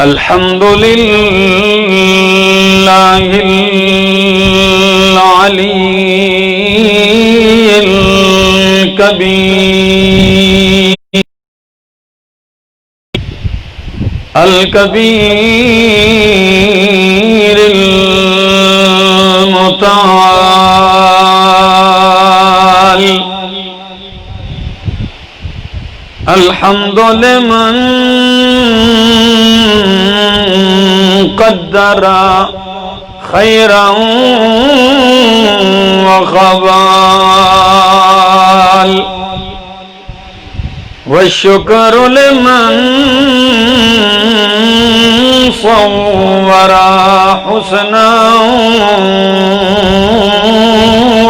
الحمد لله العلي الكبير المتعال. الحمد لمن قدر خيرا وخبال، والشكر لمن صور حسنا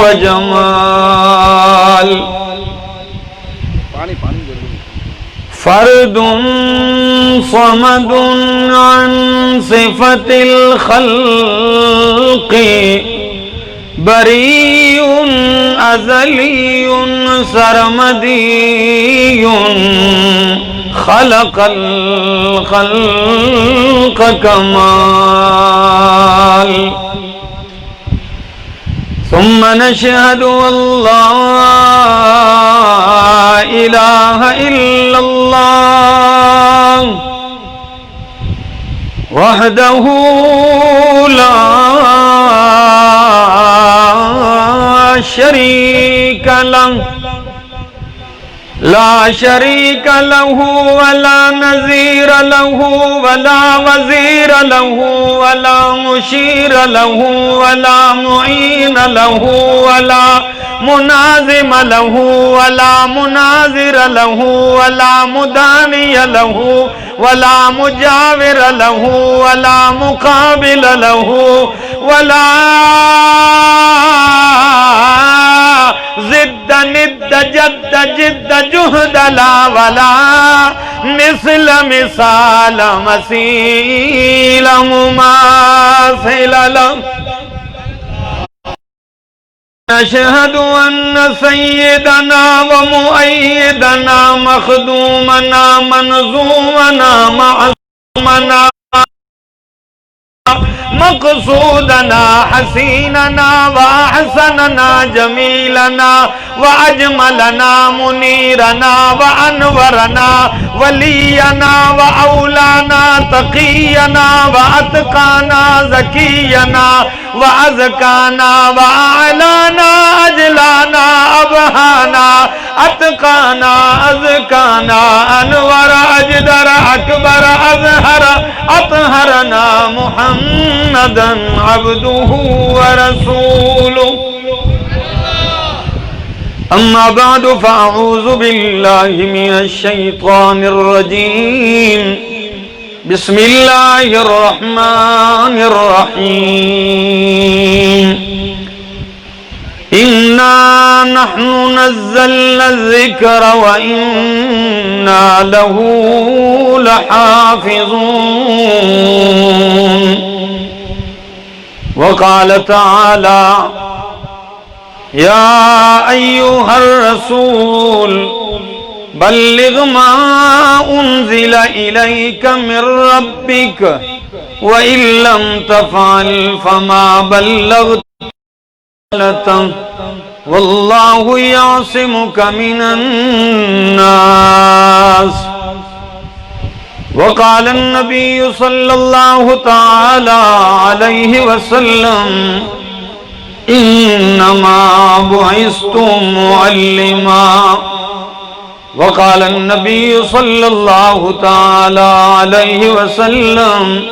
وجمال. فرد صمد عن صفة الخلق، بريء أزلي سرمدي، خلق الخلق كمال. ثم نشهد أن لا إله إلا الله وحده لا شريك له، لا شريك له ولا نظير له ولا وزير له ولا مشير له ولا معين له ولا منازم له ولا مناظر له ولا مداني له ولا مجاور له ولا مقابل له ولا ضد ند جد جد جهد لا ولا مثل مثال مثيل مماثل له. نشهد أن سيدنا ومؤيدنا مخدومنا منظومنا معصومنا مقصودنا حسيننا وأحسننا جميلنا وأجملنا منيرنا وأنورنا ولينا وأولانا تقينا وأتقانا زكينا وأزكانا وأعلانا أجلانا أبهانا أتقانا أزكانا أنور أجدر أكبر أزهر أطهرنا محمدا عبده ورسوله. أما بعد فأعوذ بالله من الشيطان الرجيم. بسم الله الرحمن الرحيم. إنا نحن نزلنا الذكر وإنا له لحافظون. وقال تعالى: يا أيها الرسول بلغ ما أنزل إليك من ربك وإن لم تفعل فما بلغت رسالته والله يعصمك من الناس. وقال النبي صلى الله تعالى عليه وسلم: إنما بعثت معلما. وقال النبي صلى الله تعالى عليه وسلم: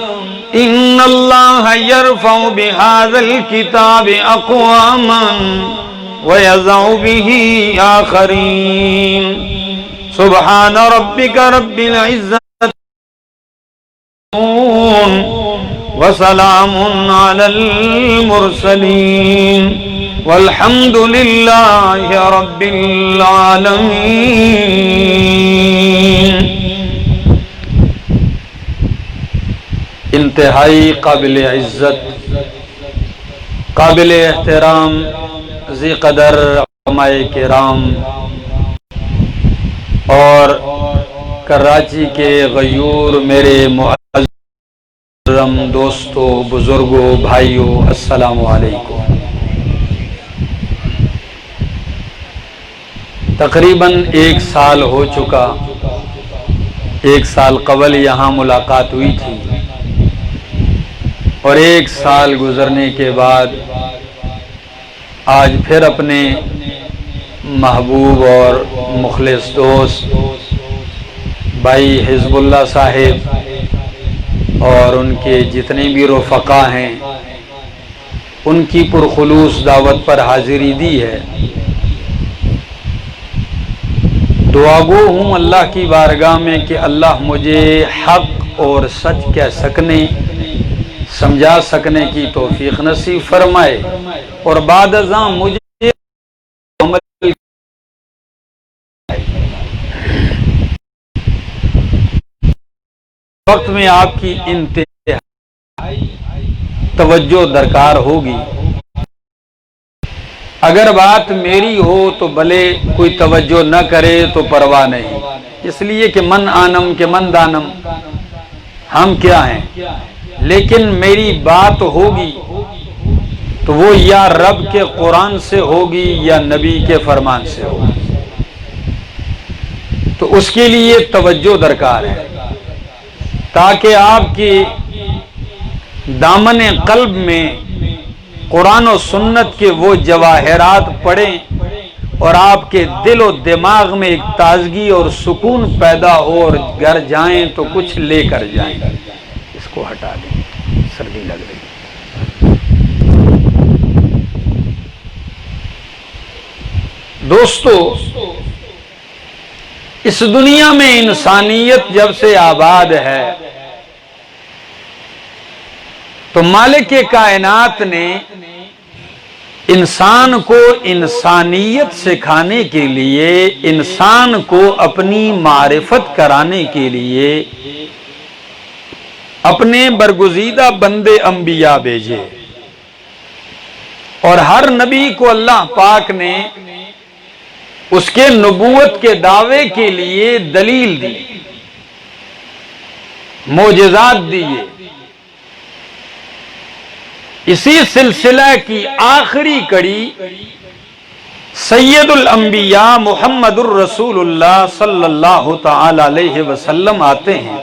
إن الله يرفع بهذا الكتاب أقواما ويضع به آخرين. سبحان ربك رب العزة وسلام على المرسلين والحمد لله رب العالمين. انتہائی قابل عزت، قابل احترام ذی قدر علماء کرام اور کراچی کے غیور میرے مکرم دوستو، بزرگوں، بھائیوں، السلام علیکم۔ تقریباً 1 سال ہو چکا، 1 سال قبل یہاں ملاقات ہوئی تھی، اور 1 سال گزرنے کے بعد آج پھر اپنے محبوب اور مخلص دوست بھائی حزب اللہ صاحب اور ان کے جتنے بھی رفقا ہیں ان کی پرخلوص دعوت پر حاضری دی ہے۔ دعا گو ہوں اللہ کی بارگاہ میں کہ اللہ مجھے حق اور سچ کہہ سکنے، سمجھا سکنے کی توفیق نصیب فرمائے، اور بعد ازاں مجھے وقت میں آپ کی انتہائی توجہ درکار ہوگی۔ اگر بات میری ہو تو بھلے کوئی توجہ نہ کرے تو پرواہ نہیں، اس لیے کہ من آنم کے من دانم، ہم کیا ہیں، لیکن میری بات ہوگی تو وہ یا رب کے قرآن سے ہوگی یا نبی کے فرمان سے ہوگی، تو اس کے لیے توجہ درکار ہے تاکہ آپ کی دامن قلب میں قرآن و سنت کے وہ جواہرات پڑھیں اور آپ کے دل و دماغ میں ایک تازگی اور سکون پیدا ہو، اور گھر جائیں تو کچھ لے کر جائیں۔ اس کو ہٹا دیں، سردی لگ رہی ہے۔ دوستو، اس دنیا میں انسانیت جب سے آباد ہے تو مالک کائنات نے انسان کو انسانیت سکھانے کے لیے، انسان کو اپنی معرفت کرانے کے لیے اپنے برگزیدہ بندے انبیاء بھیجے، اور ہر نبی کو اللہ پاک نے اس کے نبوت کے دعوے کے لیے دلیل دی، معجزات دیے۔ اسی سلسلہ کی آخری کڑی سید الانبیاء محمد الرسول اللہ صلی اللہ تعالی علیہ وسلم آتے ہیں۔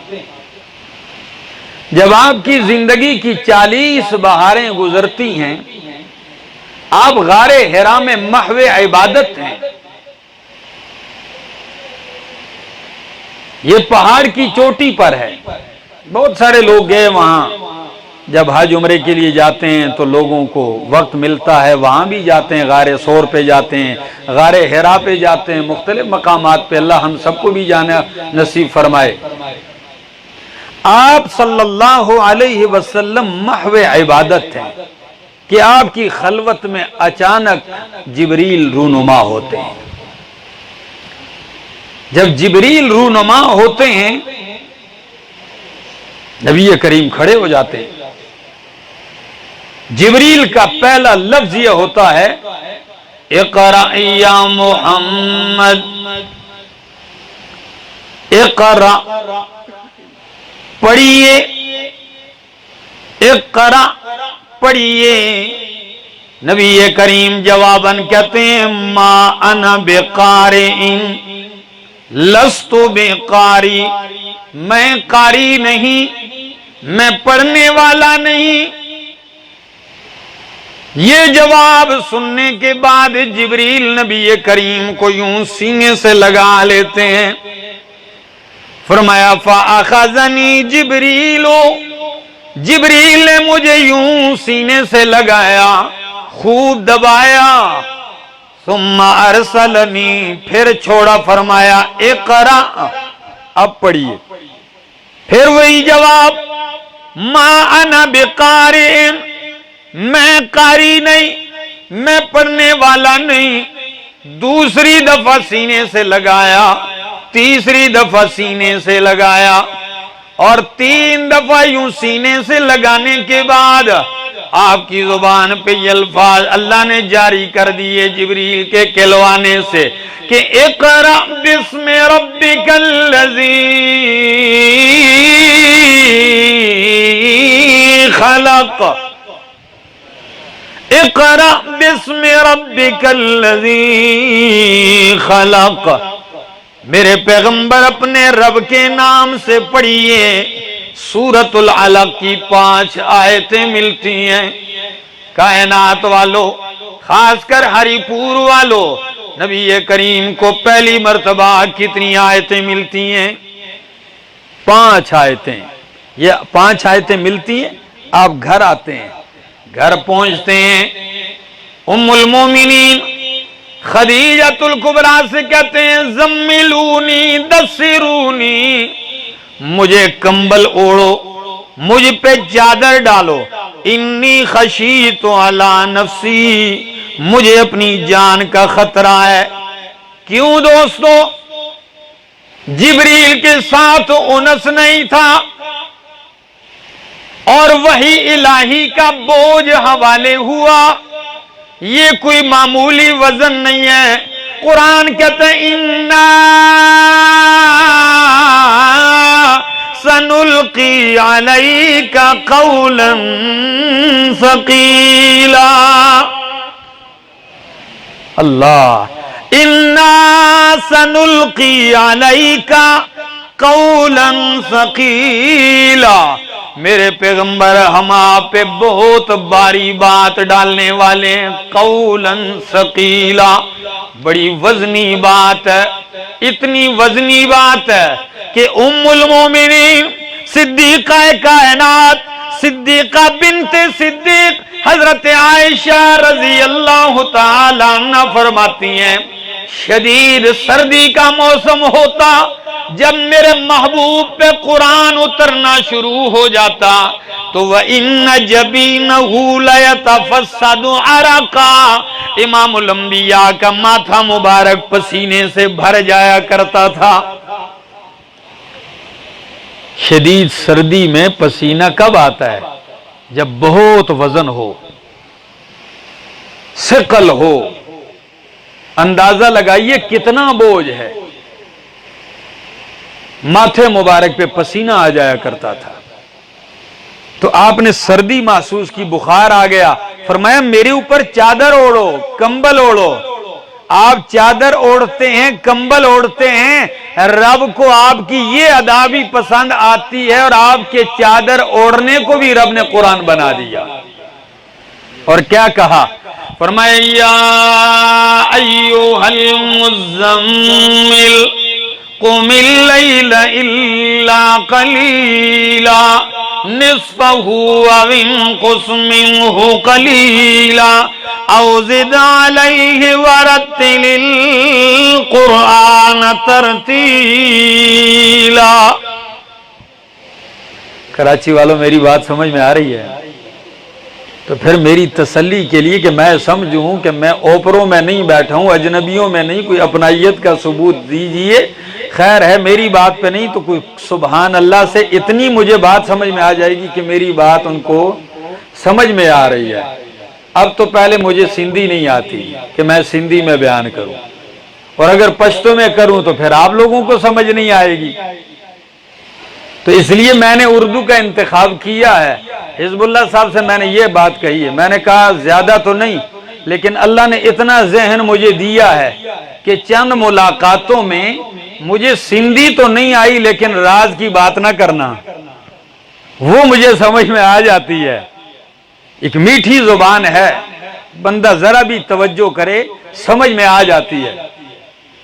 جب آپ کی زندگی کی 40 بہاریں گزرتی ہیں، آپ غار حرا میں محو عبادت ہیں۔ یہ پہاڑ کی چوٹی پر ہے، بہت سارے لوگ گئے وہاں، جب حج عمرے کے لیے جاتے ہیں تو لوگوں کو وقت ملتا ہے وہاں بھی جاتے ہیں، غار ثور پہ جاتے ہیں، غار حرا پہ جاتے ہیں، مختلف مقامات پہ۔ اللہ ہم سب کو بھی جانا نصیب فرمائے۔ آپ صلی اللہ علیہ وسلم محو عبادت ہیں کہ آپ کی خلوت میں اچانک جبریل رونما ہوتے ہیں۔ جب جبریل رونما ہوتے ہیں، نبی کریم کھڑے ہو جاتے ہیں۔ جبریل کا پہلا لفظ یہ ہوتا ہے، اقرأ یا محمد، اقرأ، پڑھیے، اقرأ، پڑھیے۔ نبی کریم جواباً کہتے ہیں، ما انا بقارئ، لست بقاری، میں قاری نہیں، میں پڑھنے والا نہیں۔ یہ جواب سننے کے بعد جبریل نبی کریم کو یوں سینے سے لگا لیتے ہیں۔ فرمایا فَأَخَذَنِي جبریل، جبریل نے مجھے یوں سینے سے لگایا، خوب دبایا۔ ثم ارسلنی، پھر چھوڑا، فرمایا اقرأ، اب پڑھیے۔ پھر وہی جواب، ما انا بقارئ، میں قاری نہیں، میں پڑھنے والا نہیں۔ دوسری دفعہ سینے سے لگایا، تیسری دفعہ سینے سے لگایا، اور 3 دفعہ یوں سینے سے لگانے کے بعد آپ کی زبان پہ یہ الفاظ اللہ نے جاری کر دیے جبریل کے کہلوانے سے کہ اقرأ بسم ربک الذی خلق اقرأ بسم ربک الذی خلق. میرے پیغمبر اپنے رب کے نام سے پڑھیے. سورۃ العلق کی 5 آیتیں ملتی ہیں. کائنات والو، خاص کر ہری پور والو، نبی کریم کو پہلی مرتبہ کتنی آیتیں ملتی ہیں؟ 5 آیتیں. یہ 5 آیتیں ملتی ہیں. آپ گھر آتے ہیں، گھر پہنچتے ہیں، ام المومنین خدیجۃ الکبریٰ سے کہتے ہیں زملونی دسرونی، مجھے کمبل اوڑو، مجھ پہ چادر ڈالو. انی خشیت علی نفسی، مجھے اپنی جان کا خطرہ ہے. کیوں دوستو؟ جبریل کے ساتھ انس نہیں تھا اور وحی الہی کا بوجھ حوالے ہوا. یہ کوئی معمولی وزن نہیں ہے. قرآن کہتے ہیں انا سنلقی علیک قولا ثقیلا. اللہ، انا سنلقی علیک قولا ثقیلا. میرے پیغمبر ہم آپ پہ بہت باری بات ڈالنے والے ہیں. قولا ثقیلا، بڑی وزنی بات ہے. اتنی وزنی بات ہے کہ ام المومنین صدیقہ کائنات، صدیقہ بنت صدیق حضرت عائشہ رضی اللہ تعالی عنہ فرماتی ہیں شدید سردی کا موسم ہوتا، جب میرے محبوب پہ قرآن اترنا شروع ہو جاتا تو وَإِنَّ جَبِينَهُ لَيَتَفَسَّدُ عَرَقًا، امام الانبیاء کا ماتھا مبارک پسینے سے بھر جایا کرتا تھا. شدید سردی میں پسینہ کب آتا ہے؟ جب بہت وزن ہو، ثقل ہو. اندازہ لگائیے کتنا بوجھ ہے. ماتھے مبارک پہ پسینہ آ جایا کرتا تھا. تو آپ نے سردی محسوس کی، بخار آ گیا، فرمایا میرے اوپر چادر اوڑھو، کمبل اوڑھو. آپ چادر اوڑھتے ہیں، کمبل اوڑھتے ہیں، رب کو آپ کی یہ ادا بھی پسند آتی ہے اور آپ کے چادر اوڑھنے کو بھی رب نے قرآن بنا دیا. اور کیا کہا؟ فرمایا یا ایھا المزمل قم اللیل الا قلیلا نصفہ او انقص منہ قلیلا او زد علیہ ورتل القرآن ترتیلا. کراچی والوں میری بات سمجھ میں آ رہی ہے؟ تو پھر میری تسلی کے لیے کہ میں سمجھوں کہ میں اوپروں میں نہیں بیٹھا ہوں، اجنبیوں میں نہیں، کوئی اپنائیت کا ثبوت دیجئے. خیر ہے میری بات پہ نہیں تو کوئی سبحان اللہ سے اتنی مجھے بات سمجھ میں آ جائے گی کہ میری بات ان کو سمجھ میں آ رہی ہے. اب تو پہلے مجھے سندھی نہیں آتی کہ میں سندھی میں بیان کروں، اور اگر پشتو میں کروں تو پھر آپ لوگوں کو سمجھ نہیں آئے گی. تو اس لیے میں نے اردو کا انتخاب کیا ہے. حزب اللہ صاحب سے میں نے یہ بات کہی ہے، میں نے کہا زیادہ تو نہیں لیکن اللہ نے اتنا ذہن مجھے دیا ہے کہ چند ملاقاتوں میں مجھے سندھی تو نہیں آئی لیکن راز کی بات نہ کرنا وہ مجھے سمجھ میں آ جاتی ہے. ایک میٹھی زبان ہے، بندہ ذرا بھی توجہ کرے سمجھ میں آ جاتی ہے.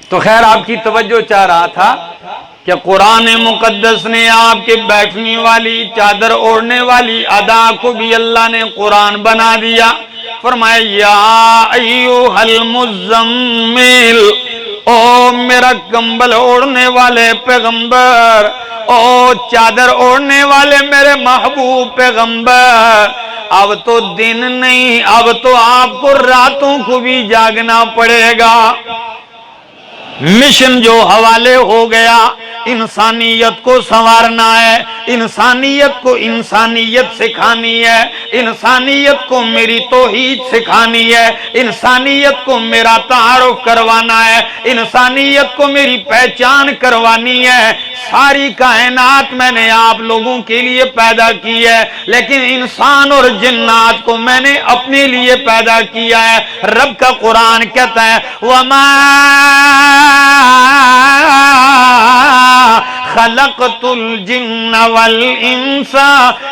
تو خیر آپ کی توجہ چاہ رہا تھا کہ قرآن مقدس نے آپ کے بیٹھنے والی، چادر اوڑھنے والی ادا کو بھی اللہ نے قرآن بنا دیا. فرمایا یا ایھا المزمل، او میرا کمبل اوڑھنے والے پیغمبر، او چادر اوڑھنے والے میرے محبوب پیغمبر، اب تو دن نہیں، اب تو آپ کو راتوں کو بھی جاگنا پڑے گا. مشن جو حوالے ہو گیا، انسانیت کو سنوارنا ہے، انسانیت کو انسانیت سکھانی ہے، انسانیت کو میری توحید سکھانی ہے، انسانیت کو میرا تعارف کروانا ہے، انسانیت کو میری پہچان کروانی ہے۔ ساری کائنات میں نے آپ لوگوں کے لیے پیدا کی ہے، لیکن انسان اور جنات کو میں نے اپنے لیے پیدا کیا ہے۔ رب کا قرآن کہتا ہے وَمَا خَلَقْتُ الْجِنَّ وَالْإِنسَ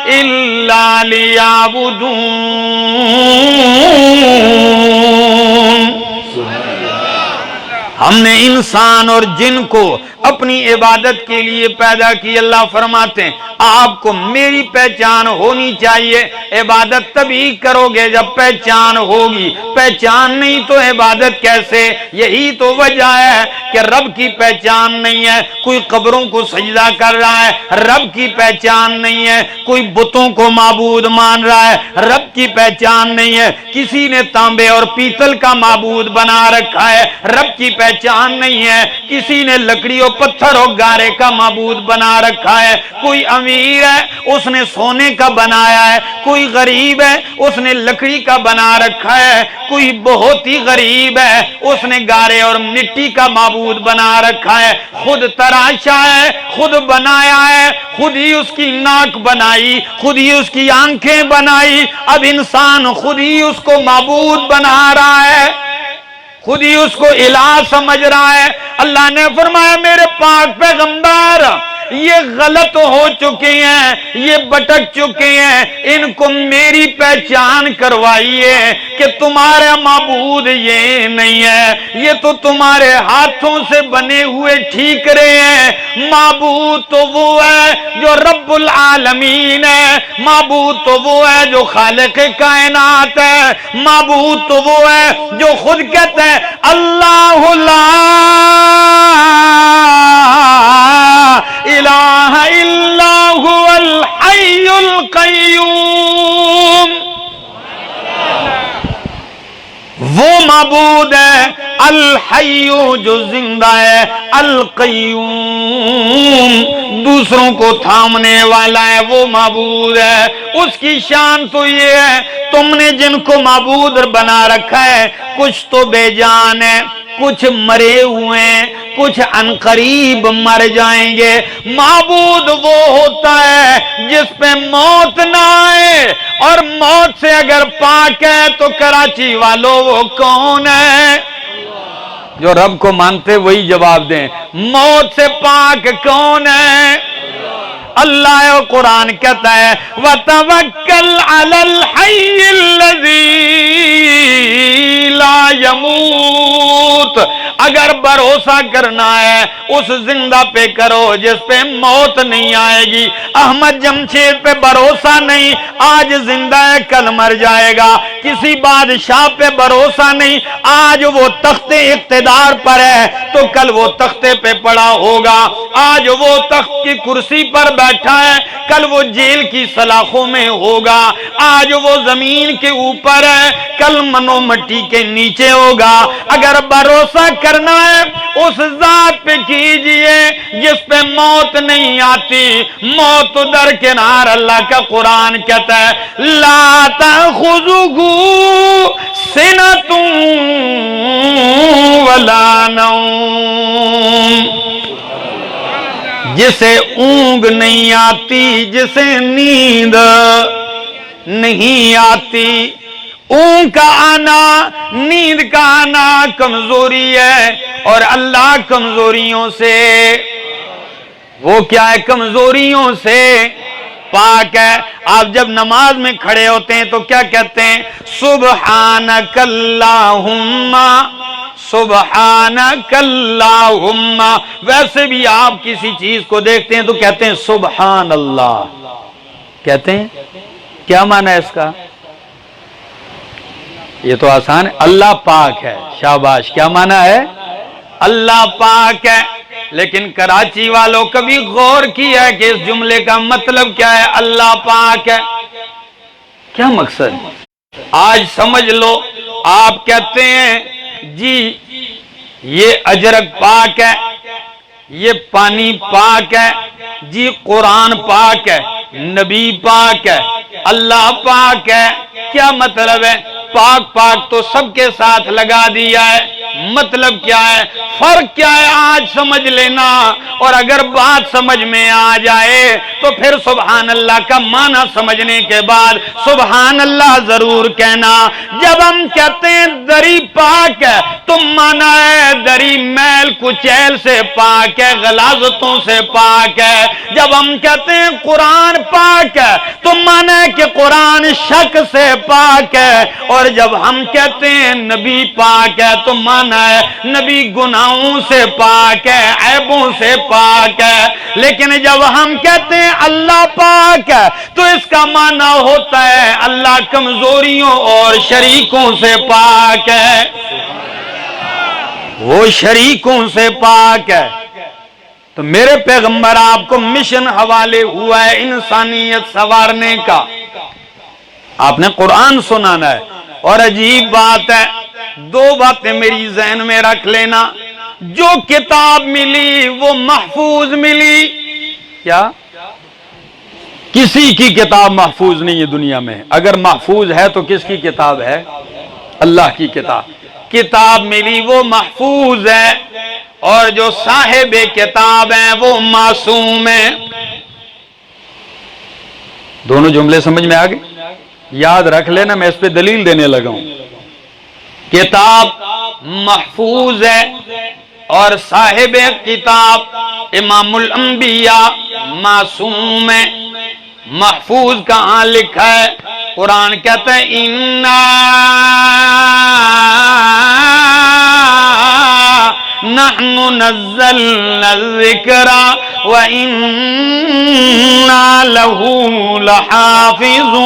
إِلَّا لِيَعْبُدُونَ۔ ہم نے انسان اور جن کو اپنی عبادت کے لیے پیدا کی۔ اللہ فرماتے ہیں آپ کو میری پہچان ہونی چاہیے۔ عبادت تبھی کرو گے جب پہچان ہوگی، پہچان نہیں تو عبادت کیسے؟ یہی تو وجہ ہے کہ رب کی پہچان نہیں ہے، کوئی قبروں کو سجدہ کر رہا ہے، رب کی پہچان نہیں ہے، کوئی بتوں کو معبود مان رہا ہے، رب کی پہچان نہیں ہے، کسی نے تانبے اور پیتل کا معبود بنا رکھا ہے، رب کی پہچان نہیں ہے، کسی نے لکڑی اور پتھر اور گارے کا معبود بنا رکھا ہے، کوئی امیر ہے اس نے سونے کا بنایا ہے، کوئی غریب ہے اس نے لکڑی کا بنا رکھا ہے، کوئی بہت ہی غریب ہے اس نے گارے اور مٹی کا معبود بنا رکھا ہے، خود تراشا ہے، خود بنایا ہے، خود ہی اس کی ناک بنائی، خود ہی اس کی آنکھیں بنائی، اب انسان خود ہی اس کو معبود بنا رہا ہے، خود ہی اس کو الہ سمجھ رہا ہے۔ اللہ نے فرمایا میرے پاک پیغمبر یہ غلط ہو چکے ہیں، یہ بٹک چکے ہیں، ان کو میری پہچان کروائیے کہ تمہارا معبود یہ نہیں ہے، یہ تو تمہارے ہاتھوں سے بنے ہوئے ٹھیکرے ہیں۔ معبود تو وہ ہے جو رب العالمین ہے، معبود تو وہ ہے جو خالق کائنات ہے، معبود تو وہ ہے جو خود کہتا ہے اللہ لا الہ الا هو الحی القیوم۔ وہ معبود ہے الحی جو زندہ ہے، القیوم دوسروں کو تھامنے والا ہے، وہ معبود ہے۔ اس کی شان تو یہ ہے تم نے جن کو معبود بنا رکھا ہے کچھ تو بے جان ہے، کچھ مرے ہوئے ہیں، کچھ عنقریب مر جائیں گے۔ معبود وہ ہوتا ہے جس پہ موت نہ آئے، اور موت سے اگر پاک ہے تو کراچی والوں وہ کون ہے؟ جو رب کو مانتے وہی جواب دیں، موت سے پاک کون ہے؟ اللہ قرآن کہتا ہے وَتَوَكَّلْ عَلَى الْحَيِّ الَّذِي لَا يَمُوتُ۔ اگر بھروسہ کرنا ہے اس زندہ پہ کرو جس پہ موت نہیں آئے گی۔ احمد جمشید پہ بھروسہ نہیں، آج زندہ ہے کل مر جائے گا۔ کسی بادشاہ پہ بھروسہ نہیں، آج وہ تخت اقتدار پر ہے تو کل وہ تختے پہ پڑا ہوگا۔ آج وہ تخت کی کرسی پر بیٹھا ہے کل وہ جیل کی سلاخوں میں ہوگا۔ آج وہ زمین کے اوپر ہے کل منو مٹی کے نیچے ہوگا۔ اگر بھروسہ کرنا ہے اس ذات پہ کیجئے جس پہ موت نہیں آتی، موت درکنار۔ اللہ کا قرآن کہتا ہے لا تأخذہ سنۃ ولا نوم، جسے اونگ نہیں آتی، جسے نیند نہیں آتی۔ اونگ کا آنا، نیند کا آنا کمزوری ہے، اور اللہ کمزوریوں سے وہ کیا ہے؟ کمزوریوں سے پاک ہے۔ آپ جب نماز میں کھڑے ہوتے ہیں تو کیا کہتے ہیں؟ سبحانک اللہم سبحانک اللہم۔ ویسے بھی آپ کسی چیز کو دیکھتے ہیں تو کہتے ہیں سبحان اللہ، کہتے ہیں کیا معنی ہے اس کا؟ یہ تو آسان ہے، اللہ پاک ہے، شاباش۔ کیا معنی ہے؟ اللہ پاک ہے۔ لیکن کراچی والوں کبھی غور کیا ہے کہ اس جملے کا مطلب کیا ہے؟ اللہ پاک ہے، کیا مقصد؟ آج سمجھ لو، آپ کہتے ہیں جی یہ اجرک پاک ہے، یہ پانی پاک ہے، جی قرآن پاک ہے، نبی پاک ہے، اللہ پاک ہے، کیا مطلب ہے؟ پاک پاک تو سب کے ساتھ لگا دیا ہے، مطلب کیا ہے؟ فرق کیا ہے آج سمجھ لینا، اور اگر بات سمجھ میں آ جائے تو پھر سبحان اللہ کا معنی سمجھنے کے بعد سبحان اللہ ضرور کہنا۔ جب ہم کہتے ہیں دری پاک ہے تو معنی ہے دری میل کچیل سے پاک ہے، غلاظتوں سے پاک ہے۔ جب ہم کہتے ہیں قرآن پاک ہے تو معنی ہے کہ قرآن شک سے پاک ہے، اور جب ہم کہتے ہیں نبی پاک ہے تو معنی ہے نبی گناہوں سے پاک ہے، عیبوں سے پاک ہے۔ لیکن جب ہم کہتے ہیں اللہ پاک ہے تو اس کا معنی ہوتا ہے اللہ کمزوریوں اور شریکوں سے پاک ہے، وہ شریکوں سے پاک ہے۔ تو میرے پیغمبر آپ کو مشن حوالے ہوا ہے انسانیت سنوارنے کا، آپ نے قرآن سنانا ہے۔ اور عجیب بات ہے، دو باتیں میری ذہن میں رکھ لینا، جو کتاب ملی وہ محفوظ ملی۔ کیا؟ کسی کی کتاب محفوظ نہیں ہے دنیا میں، اگر محفوظ ہے تو کس کی کتاب ہے؟ اللہ کی کتاب۔ کتاب ملی وہ محفوظ ہے، اور جو صاحب کتاب ہیں وہ معصوم ہیں۔ دونوں جملے سمجھ میں آ گئے؟ یاد رکھ لینا، میں اس پہ دلیل دینے لگا ہوں۔ کتاب محفوظ ہے اور صاحب کتاب امام الانبیاء معصوم ہے۔ محفوظ کہاں لکھا ہے؟ قرآن کہتا ہے اِنَّا نحن نزلنا الذکر وَإِنَّا لَهُ لَحَافِظُونَ۔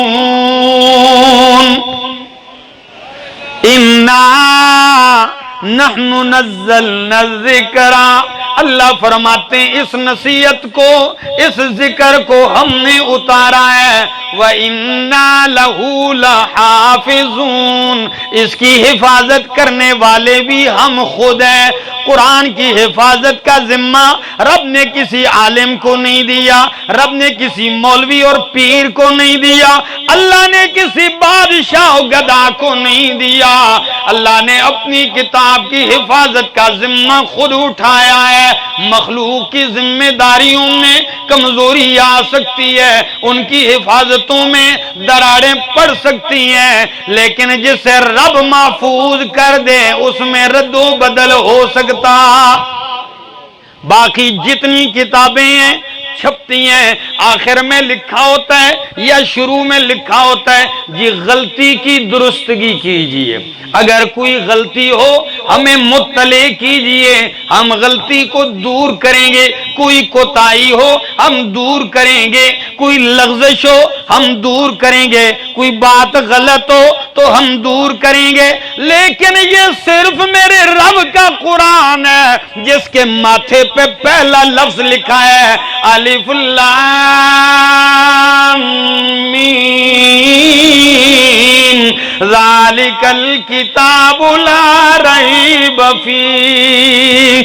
اِنَّا نحن نزلنا الذکر، اللہ فرماتے ہیں اس نصیحت کو، اس ذکر کو ہم نے اتارا ہے، وَإِنَّا لَهُ لَحَافِظُونَ، اس کی حفاظت کرنے والے بھی ہم خود ہیں۔ قرآن کی حفاظت کا ذمہ رب نے کسی عالم کو نہیں دیا، رب نے کسی مولوی اور پیر کو نہیں دیا، اللہ نے کسی بادشاہ و گدا کو نہیں دیا، اللہ نے اپنی کتاب کی حفاظت کا ذمہ خود اٹھایا ہے۔ مخلوق کی ذمہ داریوں میں کمزوری آ سکتی ہے، ان کی حفاظتوں میں دراڑیں پڑ سکتی ہیں، لیکن جسے رب محفوظ کر دے اس میں رد و بدل ہو سکتا۔ باقی جتنی کتابیں ہیں چھپتی ہیں، آخر میں لکھا ہوتا ہے یا شروع میں لکھا ہوتا ہے جی غلطی کی درستگی کیجئے، اگر کوئی غلطی ہو ہمیں مطلع کیجئے، ہم غلطی کو دور کریں گے، کوئی کوتاہی ہو ہم دور کریں گے، کوئی لغزش ہو ہم دور کریں گے، کوئی بات غلط ہو تو ہم دور کریں گے۔ لیکن یہ صرف میرے رب کا قرآن ہے جس کے ماتھے پہ پہلا لفظ لکھا ہے الف لام میم ذالک الکتاب لا ریب فیہ۔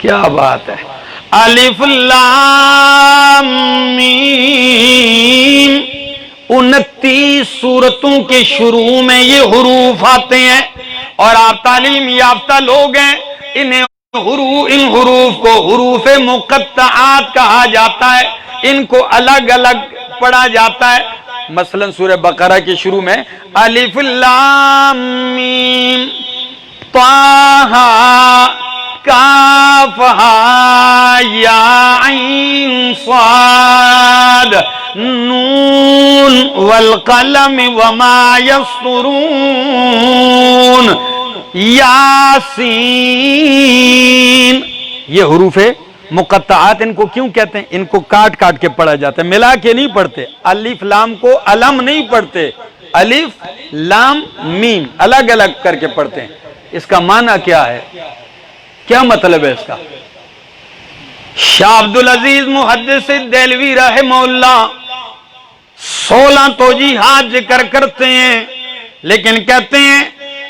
کیا بات ہے! الف لام میم، 29 سورتوں کے شروع میں یہ حروف آتے ہیں، اور آپ تعلیم یافتہ لوگ ہیں، ان حروف کو حروف مقطعات کہا جاتا ہے، ان کو الگ الگ پڑھا جاتا ہے۔ مثلا سورہ بقرہ کے شروع میں الف لام میم طٰ کاف ہا یا عین صاد نون والقلم وما یسطرون یاسین۔ یہ حروف مقطعات ان کو کیوں کہتے ہیں؟ ان کو کاٹ کاٹ کے پڑھا جاتا ہے، ملا کے نہیں پڑھتے۔ الف لام کو علم نہیں پڑھتے، الف لام میم الگ الگ کر کے پڑھتے ہیں۔ اس کا معنی کیا ہے؟ کیا مطلب ہے اس کا؟ شاہ عبدالعزیز محدث دہلوی رحمہ اللہ 16 توجیحات ذکر کرتے ہیں، لیکن کہتے ہیں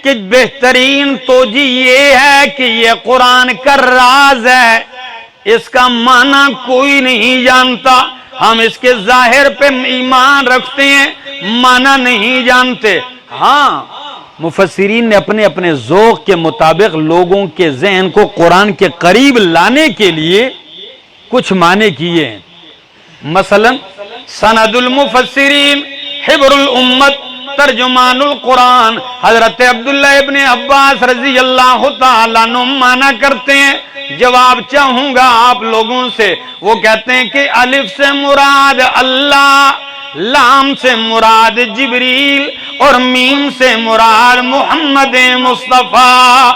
کہ بہترین توجیہ یہ ہے کہ یہ قرآن کا راز ہے، اس کا معنی کوئی نہیں جانتا۔ ہم اس کے ظاہر پہ ایمان رکھتے ہیں، معنی نہیں جانتے۔ ہاں مفسرین نے اپنے اپنے ذوق کے مطابق لوگوں کے ذہن کو قرآن کے قریب لانے کے لیے کچھ معنی کیے ہیں۔ مثلا سند المفسرین حبر الامت ترجمان القرآن حضرت عبداللہ ابن عباس رضی اللہ تعالیٰ عنہ معنی کرتے ہیں۔ جواب چاہوں گا آپ لوگوں سے، وہ کہتے ہیں کہ الف سے مراد اللہ، لام سے مراد جبریل اور میم سے مراد محمد مصطفیٰ۔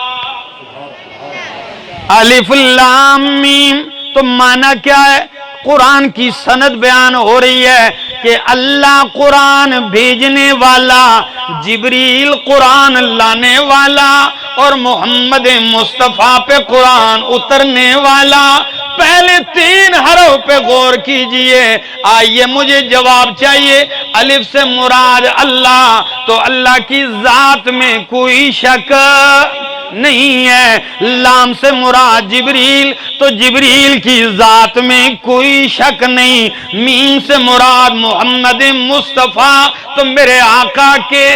الف لام میم، تو معنی کیا ہے؟ قرآن کی سند بیان ہو رہی ہے کہ اللہ قرآن بھیجنے والا، جبریل قرآن لانے والا اور محمد مصطفیٰ پہ قرآن اترنے والا۔ پہلے 3 حرف پہ غور کیجئے۔ آئیے مجھے جواب چاہیے۔ الف سے مراد اللہ، تو اللہ کی ذات میں کوئی شک نہیں ہے۔ لام سے مراد جبریل، تو جبریل کی ذات میں کوئی شک نہیں۔ میم سے مراد محمد مصطفیٰ، تو میرے آقا کے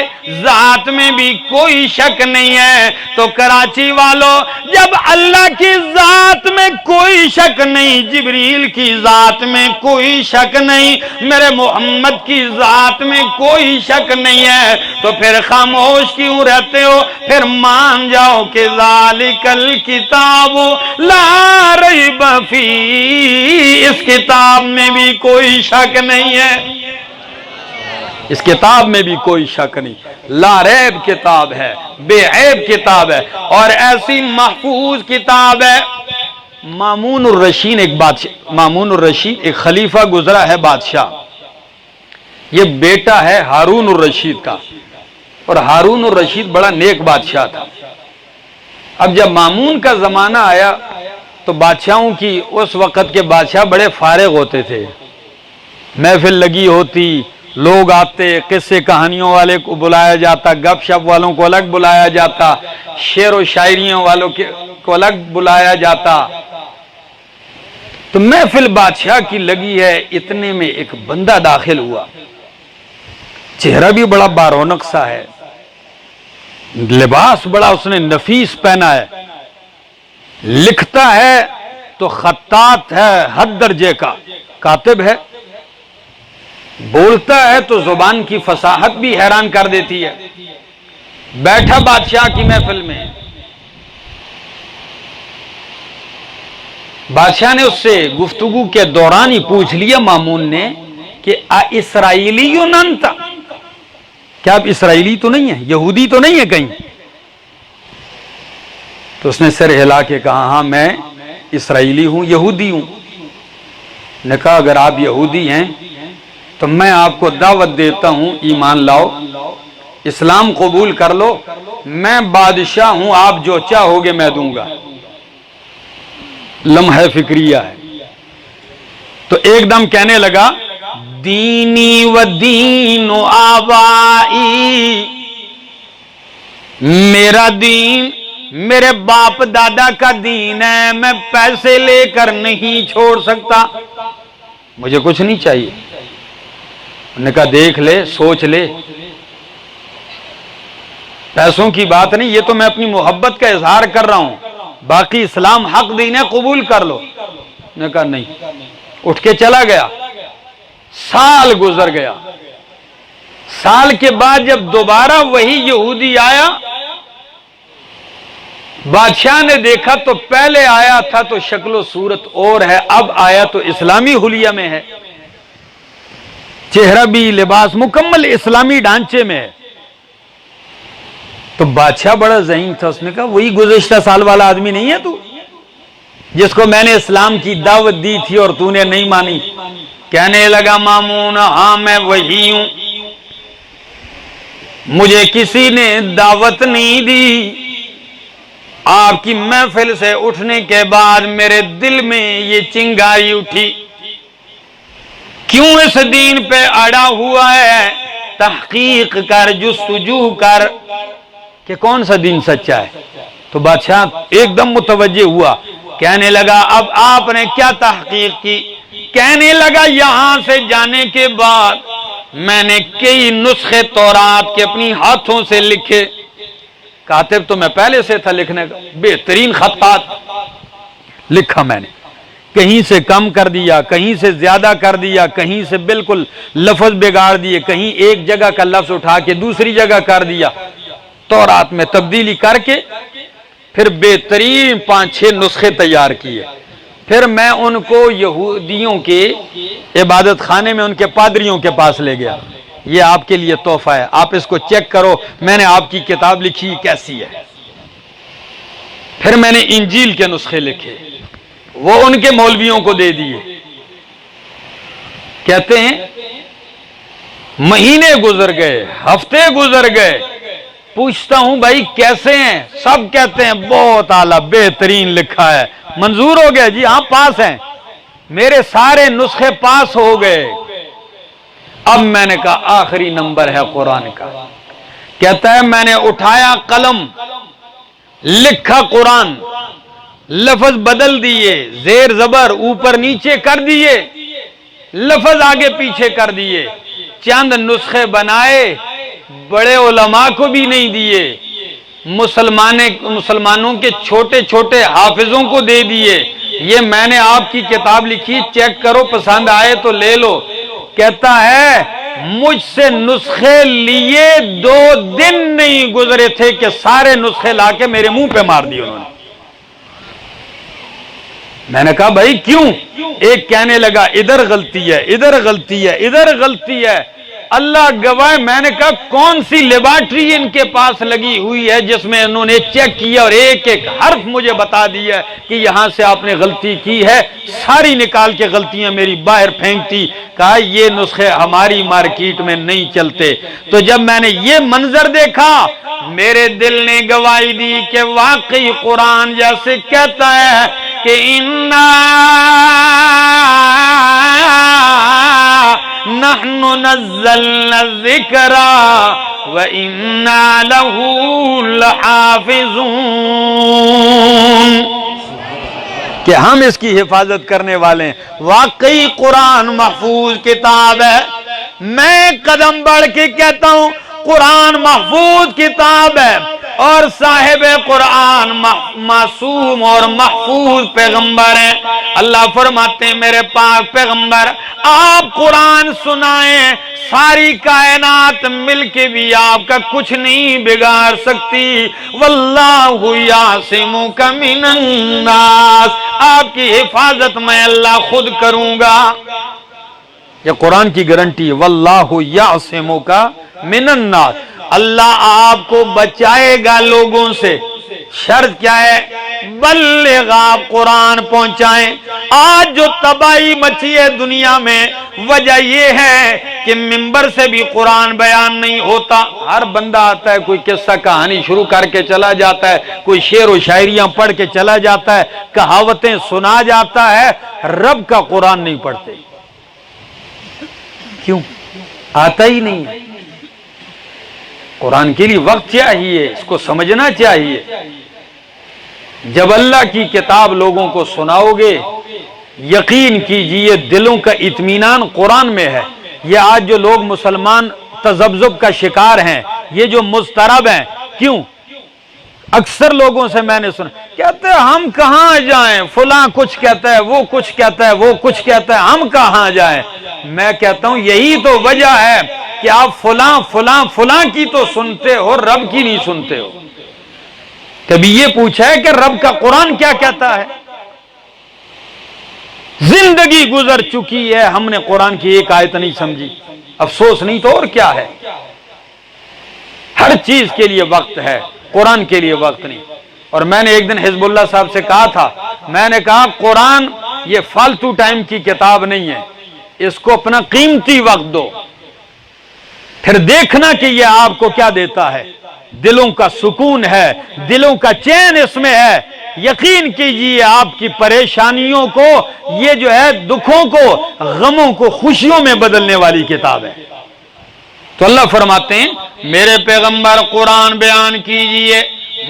ذات میں بھی کوئی شک نہیں ہے۔ تو کراچی والوں، جب اللہ کی ذات میں کوئی شک نہیں، جبریل کی ذات میں کوئی شک نہیں، میرے محمد کی ذات میں کوئی شک نہیں ہے، تو پھر خاموش کیوں رہتے ہو؟ پھر مان جاؤ کہ ذالک الکتاب لا ریب فیہ، اس کتاب میں بھی کوئی شک نہیں ہے، اس کتاب میں بھی کوئی شک نہیں، لا ریب کتاب ہے، بے عیب کتاب ہے، اور ایسی محفوظ کتاب ہے۔ مامون الرشید ایک بادشاہ، مامون الرشید ایک خلیفہ گزرا ہے بادشاہ، یہ بیٹا ہے ہارون الرشید کا، اور ہارون الرشید بڑا نیک بادشاہ تھا۔ اب جب مامون کا زمانہ آیا تو بادشاہوں کی، اس وقت کے بادشاہ بڑے فارغ ہوتے تھے، محفل لگی ہوتی، لوگ آتے، قصے کہانیوں والے کو بلایا جاتا، گپ شپ والوں کو الگ بلایا جاتا، شعر و شاعریوں والوں کو الگ بلایا جاتا۔ تو محفل بادشاہ کی لگی ہے، اتنے میں ایک بندہ داخل ہوا، چہرہ بھی بڑا بارونق سا ہے، لباس بڑا اس نے نفیس پہنا ہے، لکھتا ہے تو خطاط ہے حد درجے کا، کاتب ہے، بولتا ہے تو زبان کی فصاحت بھی حیران کر دیتی ہے۔ بیٹھا بادشاہ کی محفل میں، بادشاہ نے اس سے گفتگو کے دوران ہی پوچھ لیا مامون نے کہ اسرائیلی انت، کیا آپ اسرائیلی تو نہیں ہیں، یہودی تو نہیں ہے کہیں؟ تو اس نے سر ہلا کے کہا ہاں میں اسرائیلی ہوں، یہودی ہوں۔ نے کہا اگر آپ یہودی ہیں تو میں آپ کو دعوت دیتا ہوں، ایمان لاؤ، اسلام قبول کر لو، میں بادشاہ ہوں، آپ جو چاہو گے میں دوں گا۔ لمحہ فکریہ ہے۔ تو ایک دم کہنے لگا دینی و دین و آبائی، میرا دین میرے باپ دادا کا دین ہے، میں پیسے لے کر نہیں چھوڑ سکتا، مجھے کچھ نہیں چاہیے۔ انہوں نے کہا دیکھ لے، سوچ لے، پیسوں کی بات نہیں، یہ تو میں اپنی محبت کا اظہار کر رہا ہوں، باقی اسلام حق دین ہے، قبول کر لو۔ انہوں نے کہا نہیں، اٹھ کے چلا گیا۔ سال گزر گیا، سال کے بعد جب دوبارہ وہی یہودی آیا، بادشاہ نے دیکھا تو پہلے آیا تھا تو شکل و صورت اور ہے، اب آیا تو اسلامی حلیہ میں ہے، چہرہ بھی، لباس مکمل اسلامی ڈھانچے میں ہے۔ تو بادشاہ بڑا ذہین تھا، اس نے کہا وہی گزشتہ سال والا آدمی نہیں ہے تو، جس کو میں نے اسلام کی دعوت دی تھی اور تو نے نہیں مانی؟ کہنے لگا مامون ہاں میں وہی ہوں، مجھے کسی نے دعوت نہیں دی، آپ کی محفل سے اٹھنے کے بعد میرے دل میں یہ چنگاری اٹھی، کیوں اس دین پہ اڑا ہوا ہے، تحقیق کر، جستجو کر کہ کون سا دین سچا ہے۔ تو بادشاہ ایک دم متوجہ ہوا، کہنے لگا اب آپ نے کیا تحقیق کی؟ کہنے لگا یہاں سے جانے کے بعد میں نے کئی نسخے تورات کے اپنی ہاتھوں سے لکھے. کاتب تو میں پہلے سے تھا لکھنے کا، بہترین خطات لکھا میں نے، کہیں سے کم کر دیا، کہیں سے زیادہ کر دیا، کہیں سے بالکل لفظ بگاڑ دیے، کہیں ایک جگہ کا لفظ اٹھا کے دوسری جگہ کر دیا، تورات میں تبدیلی کر کے پھر بہترین 5-6 نسخے تیار کیے. پھر میں ان کو یہودیوں کے عبادت خانے میں ان کے پادریوں کے پاس لے گیا. یہ آپ کے لیے تحفہ ہے، آپ اس کو چیک کرو، میں نے آپ کی کتاب لکھی کیسی ہے. پھر میں نے انجیل کے نسخے لکھے، وہ ان کے مولویوں کو دے دیے. کہتے ہیں مہینے گزر گئے، ہفتے گزر گئے، پوچھتا ہوں بھائی کیسے ہیں؟ سب کہتے ہیں بہت اعلیٰ، بہترین لکھا ہے، منظور ہو گیا جی، ہاں پاس ہیں. میرے سارے نسخے پاس ہو گئے. اب میں نے کہا آخری نمبر ہے قرآن کا. کہتا ہے میں نے اٹھایا قلم، لکھا قرآن، لفظ بدل دیے، زیر زبر اوپر نیچے کر دیے، لفظ آگے پیچھے کر دیے، چند نسخے بنائے، بڑے علماء کو بھی نہیں دیے، مسلمانوں کے چھوٹے چھوٹے حافظوں کو دے دیے. یہ میں نے آپ کی کتاب لکھی، چیک کرو، پسند آئے تو لے لو. کہتا ہے مجھ سے نسخے لیے 2 دن نہیں گزرے تھے کہ سارے نسخے لا کے میرے منہ پہ مار دیے انہوں نے. میں نے کہا بھائی کیوں؟ ایک کہنے لگا ادھر غلطی ہے، ادھر غلطی ہے، ادھر غلطی ہے. اللہ گواہ، میں نے کہا کون سی لیبارٹری ان کے پاس لگی ہوئی ہے جس میں انہوں نے چیک کیا اور ایک ایک حرف مجھے بتا دیا کہ یہاں سے آپ نے غلطی کی ہے. ساری نکال کے غلطیاں میری باہر پھینکتی. کہا یہ نسخے ہماری مارکیٹ میں نہیں چلتے. تو جب میں نے یہ منظر دیکھا میرے دل نے گواہی دی کہ واقعی قرآن جیسے کہتا ہے کہ نحن نزلنا الذکر وإنا له لحافظون، کہ ہم اس کی حفاظت کرنے والے ہیں. واقعی قرآن محفوظ کتاب ہے. میں قدم بڑھ کے کہتا ہوں قرآن محفوظ کتاب ہے اور صاحب قرآن معصوم اور محفوظ پیغمبر ہیں. اللہ فرماتے ہیں میرے پاک پیغمبر آپ قرآن سنائیں، ساری کائنات مل کے بھی آپ کا کچھ نہیں بگاڑ سکتی. واللہ یعصمک من الناس، آپ کی حفاظت میں اللہ خود کروں گا. یہ قرآن کی گارنٹی ہے. واللہ یعصمک من الناس، اللہ آپ کو بچائے گا لوگوں سے. شرط کیا ہے؟ بلغ، آپ قرآن پہنچائیں. آج جو تباہی مچی ہے دنیا میں وجہ یہ ہے کہ ممبر سے بھی قرآن بیان نہیں ہوتا. ہر بندہ آتا ہے کوئی قصہ کہانی شروع کر کے چلا جاتا ہے، کوئی شعر و شاعریاں پڑھ کے چلا جاتا ہے، کہاوتیں سنا جاتا ہے، رب کا قرآن نہیں پڑھتے. کیوں؟ آتا ہی نہیں ہے. قرآن کے لیے وقت چاہیے، اس کو سمجھنا چاہیے. جب اللہ کی کتاب لوگوں کو سناؤ گے یقین کیجئے دلوں کا اطمینان قرآن میں ہے. یہ آج جو لوگ مسلمان تذبذب کا شکار ہیں، یہ جو مضطرب ہیں، کیوں؟ اکثر لوگوں سے میں نے سنا کہتے ہیں ہم کہاں جائیں، فلاں کچھ کہتا ہے، وہ کچھ کہتا ہے، وہ کچھ کہتا ہے، ہم کہاں جائیں. میں کہتا ہوں یہی تو وجہ ہے کہ آپ فلاں فلاں فلاں کی تو سنتے ہو، رب کی نہیں سنتے ہو. کبھی یہ پوچھا ہے کہ رب کا قرآن کیا کہتا ہے؟ زندگی گزر چکی ہے، ہم نے قرآن کی ایک آیت نہیں سمجھی. افسوس نہیں تو اور کیا ہے. ہر چیز کے لیے وقت ہے، قرآن کے لیے وقت نہیں. اور میں نے ایک دن حزب اللہ صاحب سے کہا تھا، میں نے کہا قرآن یہ فالتو ٹائم کی کتاب نہیں ہے، اس کو اپنا قیمتی وقت دو، پھر دیکھنا کہ یہ آپ کو کیا دیتا ہے. دلوں کا سکون ہے، دلوں کا چین اس میں ہے. یقین کیجئے آپ کی پریشانیوں کو، یہ جو ہے دکھوں کو، غموں کو خوشیوں میں بدلنے والی کتاب ہے. تو اللہ فرماتے ہیں میرے پیغمبر قرآن بیان کیجئے،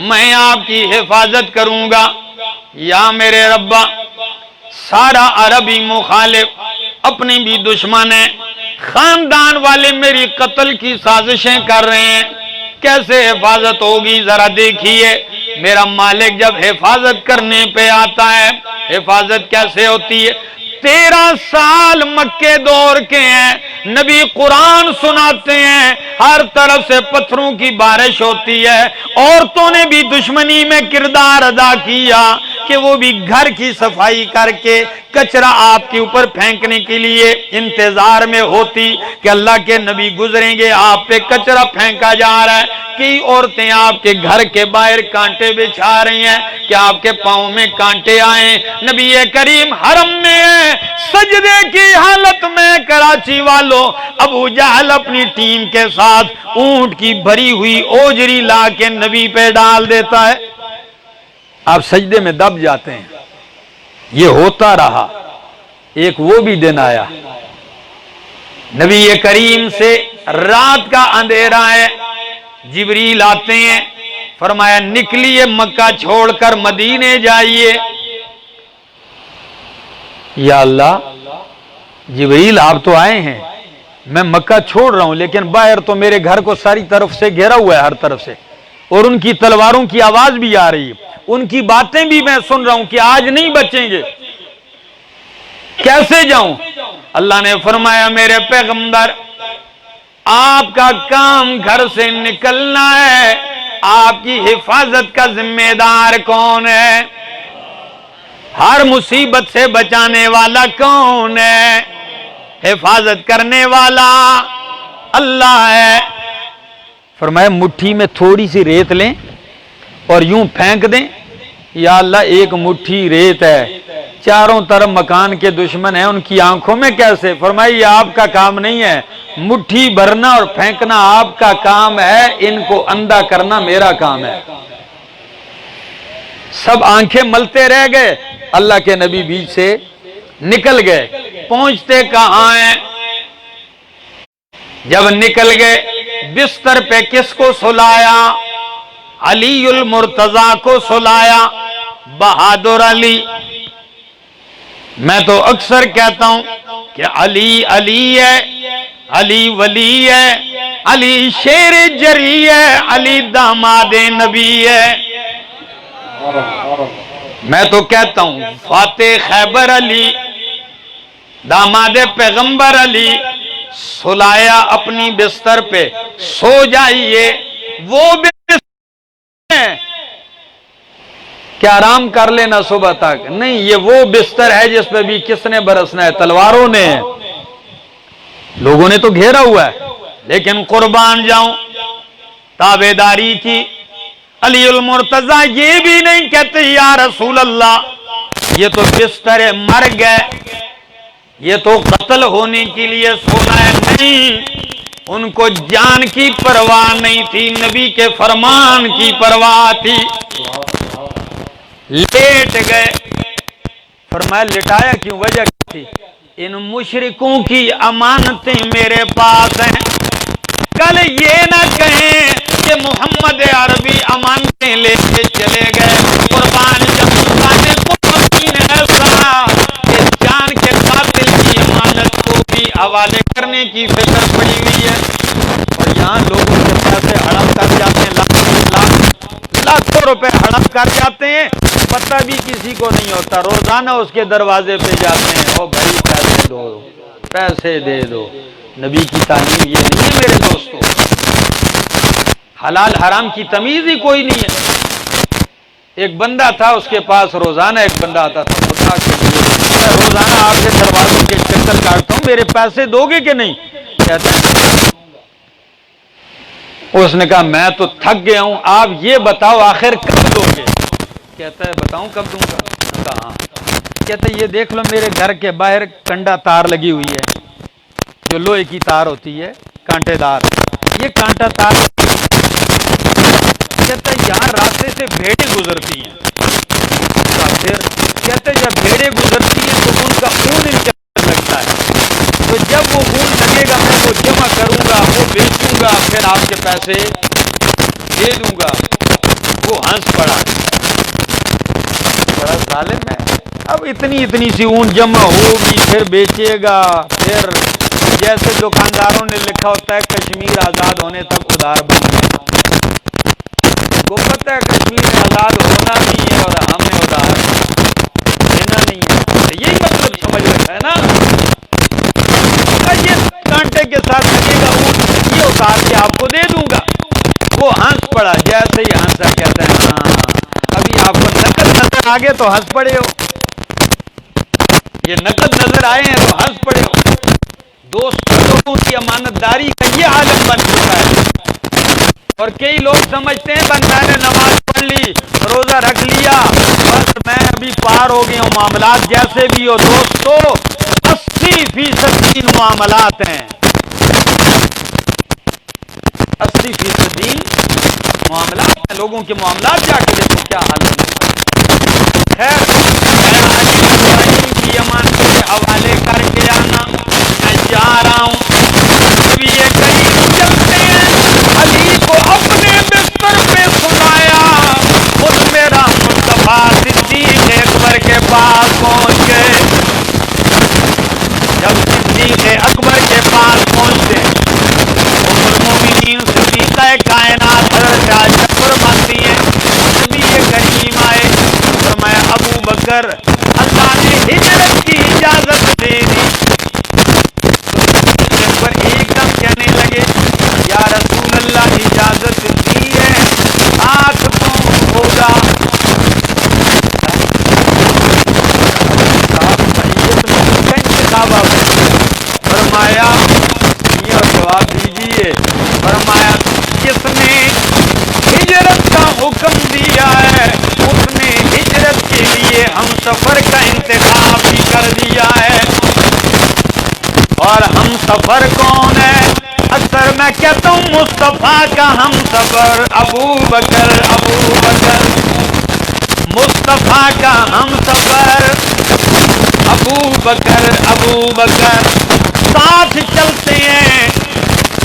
میں آپ کی حفاظت کروں گا. یا میرے ربا، سارا عربی مخالف اپنے بھی دشمن ہیں، خاندان والے میری قتل کی سازشیں کر رہے ہیں، کیسے حفاظت ہوگی ذرا دیکھیے۔ میرا مالک جب حفاظت کرنے پہ آتا ہے، حفاظت کیسے ہوتی ہے؟ 13 سال مکے دور کے ہیں، نبی قرآن سناتے ہیں، ہر طرف سے پتھروں کی بارش ہوتی ہے، عورتوں نے بھی دشمنی میں کردار ادا کیا کہ وہ بھی گھر کی صفائی کر کے کچرا آپ کے اوپر پھینکنے کے لیے انتظار میں ہوتی کہ اللہ کے نبی گزریں گے، آپ پہ کچرا پھینکا جا رہا ہے، کئی عورتیں آپ کے گھر کے باہر کانٹے بچھا رہی ہیں کہ آپ کے پاؤں میں کانٹے آئیں۔ نبی کریم حرم میں ہے، سجدے کی حالت میں، کراچی والوں، ابو جہل اپنی ٹیم کے ساتھ اونٹ کی بھری ہوئی اوجری لا کے نبی پہ ڈال دیتا ہے، آپ سجدے میں دب جاتے ہیں۔ یہ ہوتا رہا، ایک وہ بھی دن آیا، نبی کریم سے رات کا اندھیرا ہے، جبریل آتے ہیں، فرمایا نکلیے مکہ چھوڑ کر مدینے جائیے۔ یا اللہ، جبریل آپ تو آئے ہیں، میں مکہ چھوڑ رہا ہوں، لیکن باہر تو میرے گھر کو ساری طرف سے گھیرا ہوا ہے، ہر طرف سے، اور ان کی تلواروں کی آواز بھی آ رہی ہے، ان کی باتیں بھی میں سن رہا ہوں کہ آج نہیں بچیں گے، کیسے جاؤں؟ اللہ نے فرمایا میرے پیغمبر، آپ کا کام گھر سے نکلنا ہے، آپ کی حفاظت کا ذمہ دار کون ہے؟ ہر مصیبت سے بچانے والا کون ہے؟ حفاظت کرنے والا اللہ ہے۔ فرمایا مٹھی میں تھوڑی سی ریت لیں اور یوں پھینک دیں۔ یا اللہ، ایک مٹھی ریت ہے، چاروں طرف مکان کے دشمن ہیں، ان کی آنکھوں میں کیسے؟ فرمایا یہ آپ کا کام نہیں ہے، مٹھی بھرنا اور پھینکنا آپ کا کام ہے، ان کو اندھا کرنا میرا کام ہے۔ سب آنکھیں ملتے رہ گئے، اللہ کے نبی بیچ سے نکل گئے، پہنچتے کہاں ہیں؟ جب نکل گئے، بستر پہ کس کو سلایا؟ علی المرتضیٰ کو سلایا، بہادر علی۔ میں تو اکثر کہتا ہوں کہ علی علی ہے، علی ولی ہے، علی شیر جری ہے، علی داماد نبی ہے۔ میں تو کہتا ہوں فاتح خیبر علی، داماد پیغمبر علی، سلایا اپنی بستر پہ، سو جائیے۔ وہ بستر ہے کہ آرام کر لینا صبح تک، نہیں، یہ وہ بستر ہے جس پہ بھی کس نے برسنا ہے؟ تلواروں نے۔ لوگوں نے تو گھیرا ہوا ہے، لیکن قربان جاؤں تابعداری کی۔ علی المرتضیٰ یہ بھی نہیں کہتے یا رسول اللہ یہ تو بستر ہے، مر گئے، یہ تو قتل ہونے کے لیے سونا ہے، نہیں، ان کو جان کی پرواہ نہیں تھی، نبی کے فرمان کی پرواہ تھی۔ لیٹ گئے، فرمایا لٹایا کیوں؟ وجہ کیا تھی؟ ان مشرکوں کی امانتیں میرے پاس ہیں، کل یہ نہ کہیں کہ محمد عربی امانتیں لے کے چلے گئے۔ قربان ایسا کہ جان کے قاتل کی امانت کو بھی حوالے کرنے کی فکر پڑی ہوئی ہے، اور یہاں لوگوں کے پیسے ہڑپ کر جاتے ہیں، لاکھوں روپے ہڑپ کر جاتے ہیں، پتہ بھی کسی کو نہیں ہوتا، روزانہ اس کے دروازے پہ جاتے ہیں، او بھائی پیسے دو، پیسے دے دو۔ نبی کی تعلیم یہ نہیں ہے میرے دوستوں، حلال حرام کی تمیز ہی کوئی نہیں ہے۔ ایک بندہ تھا، اس کے پاس روزانہ ایک بندہ آتا تھا، خدا کے لیے میں روزانہ آپ کے دروازوں کے چکر کاٹتا ہوں، میرے پیسے دو گے کہ نہیں؟ کہتا ہے، اس نے کہا میں تو تھک گیا ہوں، آپ یہ بتاؤ آخر کب دو گے؟ کہتا ہے بتاؤں کب دوں گا؟ کہا ہاں۔ کہتا ہے یہ دیکھ لو میرے گھر کے باہر کنڈا تار لگی ہوئی ہے، جو لوہے کی تار ہوتی ہے کانٹے دار، یہ کانٹا تار، کہتا ہے یہاں راستے سے بھیڑیں گزرتی ہیں، پھر کہتے ہیں جب بھیڑیں گزرتی ہیں تو ان کا خون ان کے لگتا ہے، تو جب وہ خون لگے گا میں وہ جمع کروں گا، وہ بیچوں گا، پھر آپ کے پیسے دے دوں گا۔ وہ ہنس پڑا، بڑا ظالم ہے، اب اتنی سی اون جمع ہوگی، پھر بیچے گا، پھر جیسے دکانداروں نے لکھا ہوتا ہے کشمیر آزاد ہونے تک ادھار بن گیا، کو پتہ ہے کشمیر آزاد ہونا نہیں ہے اور ہم نے ادھار دینا نہیں ہے، یہی مطلب سمجھ رکھا ہے نا، یہ کانٹے کے ساتھ لگے گا اونٹ، یہ اتار کے آپ کو دے دوں گا۔ وہ ہنس پڑا، جیسے ہی ہنسا کہتا ہے ہاں ابھی آپ کو نقد نظر آگے تو ہنس پڑے ہو، یہ نقد نظر آئے ہیں تو ہنس پڑے ہو۔ دوست لوگوں کی امانت داری کا یہ عالم بن چکا ہے، اور کئی لوگ سمجھتے ہیں بندہ نے نماز پڑھ لی، روزہ رکھ لیا، بس میں ابھی پار ہو گیا ہوں، معاملات جیسے بھی ہو دوستو 80% دین معاملات ہیں، 80% معاملات ہیں، لوگوں کے معاملات جا کے دیکھو کیا حال ہے۔ خیر میں علی ابراہیم کی امانت کے حوالے کر کے آنا، میں جا رہا ہوں، نبی کریم چلتے ہیں، علی کو اپنے بستر پہ سلایا، خود میرا مصطفیٰ صدیق اکبر کے پاس پہنچ گئے۔ جب صدیق اکبر کے پاس پہنچتے ام المومنین صدیقہ کائنات حضرت عائشہ فرماتی ہیں نبی کریم آئے، فرمایا ابو بکر اللہ نے ہجرت کی اجازت دے دی، پر ایک دم کہنے لگے یا رسول اللہ اجازت دی ہے آنکھ تو ہوگا، فرمایا یہ جواب دیجیے، فرمایا جس نے ہجرت کا حکم دیا ہے اس نے ہجرت کے لیے ہم سفر کا انتخاب بھی کر دیا ہے، اور ہم سفر کون ہے؟ اکثر میں کہتا ہوں مصطفیٰ کا ہم سفر ابو بکر، ابو بکر مصطفیٰ کا ہم سفر ابو بکر، ابو بکر ساتھ چلتے ہیں،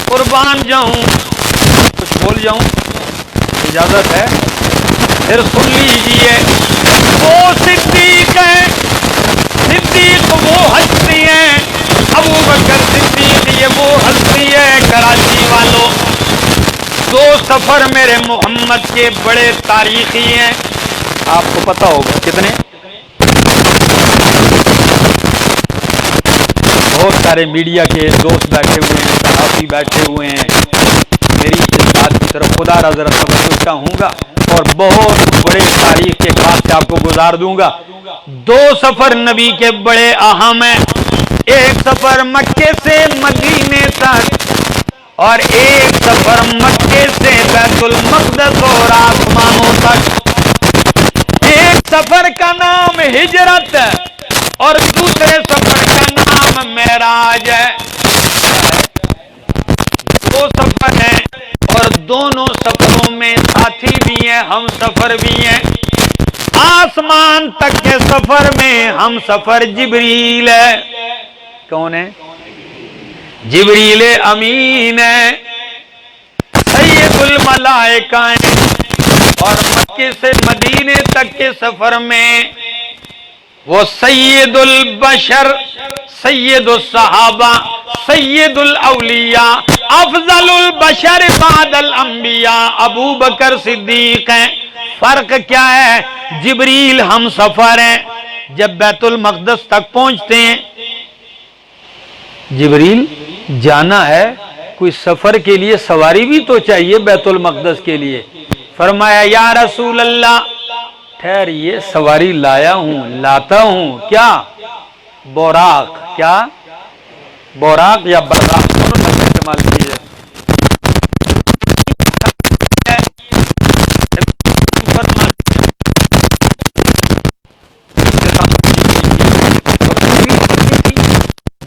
قربان جاؤں کچھ بول جاؤں اجازت ہے؟ پھر سن لیجئے، وہ صدیق ہیں، صدیق وہ ہستی ہیں، ابو بکر صدیق یہ وہ ہستی ہے۔ کراچی والوں دو سفر میرے محمد کے بڑے تاریخی ہیں، آپ کو پتہ ہوگا کتنے؟ بہت سارے میڈیا کے دوست بیٹھے ہوئے ہیں، صحافی بیٹھے ہوئے ہیں، میری اس بات کی طرف خدا را ذرا توجہ چاہوں گا اور بہت بڑے تاریخ کے پاس سے آپ کو گزار دوں گا۔ دو سفر نبی کے بڑے اہم ہیں، ایک سفر مکے سے مدینے تک اور ایک سفر مکے سے بیت المقدس اور آسمانوں تک۔ ایک سفر کا نام ہجرت ہے اور دوسرے سفر کا نام معراج ہے۔ دو سفر ہیں اور دونوں سفروں میں ساتھی بھی ہیں، ہم سفر بھی ہیں۔ آسمان تک کے سفر میں ہم سفر جبریل ہے، کون ہے؟ جبریل امین ہے، سید الملائکہ ہیں، اور مکے سے مدینے تک کے سفر میں وہ سید البشر، سید الصحابہ، سید الاولیاء، افضل البشر بعد الانبیاء ابو بکر صدیق ہیں۔ فرق کیا ہے؟ جبریل ہم سفر ہیں، جب بیت المقدس تک پہنچتے ہیں جبریل جانا ہے، کوئی سفر کے لیے سواری بھی تو چاہیے بیت المقدس کے لیے، فرمایا یا رسول اللہ ٹھہریے سواری لایا ہوں، لاتا ہوں، کیا؟ بوراق، کیا؟ بوراق یا براق دونوں لفظ استعمال کیے۔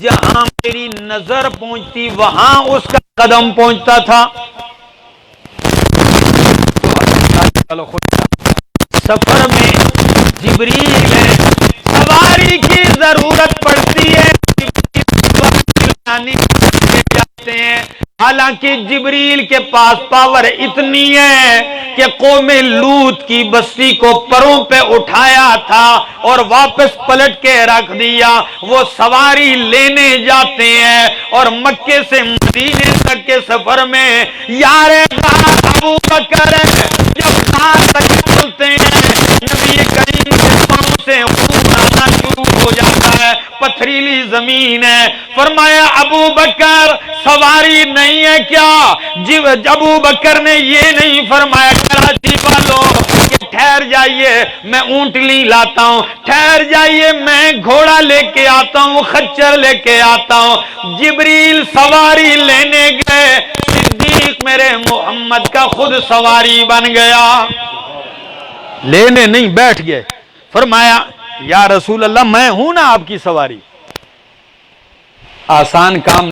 جہاں میری نظر پہنچتی وہاں اس کا قدم پہنچتا تھا۔ سفر میں جبریل ہے، سواری کی ضرورت پڑتی ہے، جاتے ہیں حالانکہ جبریل کے پاس پاور اتنی ہے کہ قوم لوط کی بستی کو پروں پہ اٹھایا تھا اور واپس پلٹ کے رکھ دیا. وہ سواری لینے جاتے ہیں اور مکے سے مدینے تک کے سفر میں یار ابو بکر جب خان تک چلتے ہیں نبی کریم کے پاؤں سے خون آنا شروع ہو جاتا ہے. پتھریلی زمین ہے. فرمایا ابو بکر سواری نہیں ہے کیا؟ ابو بکر نے یہ نہیں فرمایا کراچی والوں کہ ٹھہر جائیے میں اونٹلی لاتا ہوں، ٹھہر جائیے میں گھوڑا لے کے آتا ہوں، خچر لے کے آتا ہوں. جبریل سواری لینے گئے، صدیق میرے محمد کا خود سواری بن گیا. لینے نہیں، بیٹھ گئے. فرمایا یا رسول اللہ میں ہوں نا آپ کی سواری. آسان کام